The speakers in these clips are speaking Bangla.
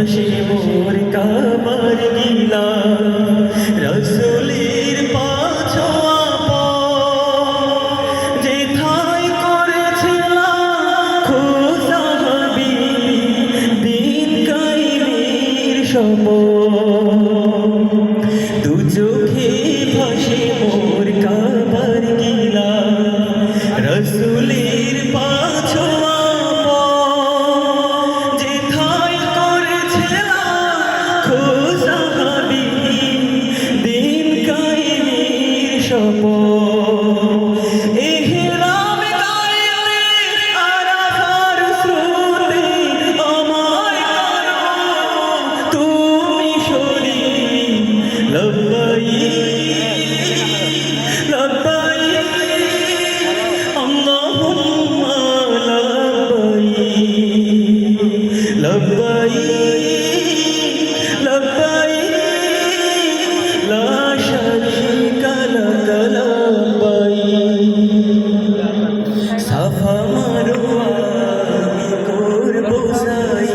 ভাসে মোর কাবার গিলা রসুলের পাছোয়া যেথায় করেছিলাম খোসাহাবি দিন কায়েমের শপথ দু চোখে ভাসে মোর কাবার গিলা রসুলের পাছোয়া যেথায় করেছিলাম খোসাহাবি দিন কায়েমের শপথ ইহরাম গাইতে আরাফার স্রোতে আমায় করো তুমি শরীক লব্বাইক লব্বাইক আল্লাহুম্মা লব্বাইক লব্বাইক লব্বাইক লা শারীকা লাক লব্বাইক সাফা মারওয়া আমি করব সাই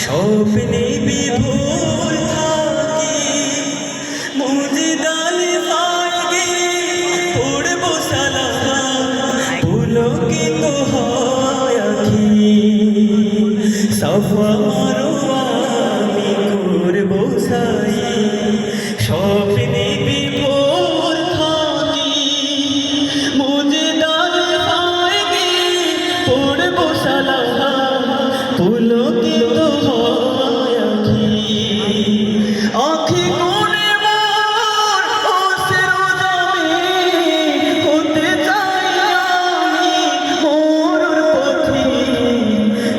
স্বপ্নে বিভোর থাকি মুজিদালে পাইগে পড়ব সালাম পুলকিত হয় আখি সাফা মারওয়া আমি করব সাই স্বপ্নে বিভোর থাকি মুজিদালে পাইগে পড়ব সালাম পুলকিত হয় আখি আখি কোণে মোর ওসের জামে হতে চাই আমি মোর পথি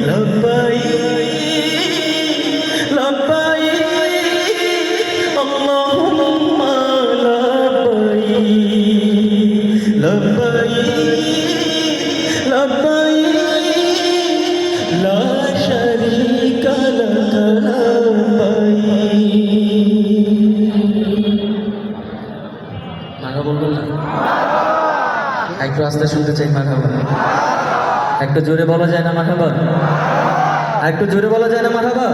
লব্বাইক লব্বাইক আল্লাহুম্মা লব্বাইক লব্বাইক লব্বাইক লা শারীকা লাক মারহাবা বলবেন না? একটু আস্তে শুনতে চাই মারহাবা। একটু জোরে বলা যায় না মারহাবা? একটু জোরে বলা যায় না মারহাবা?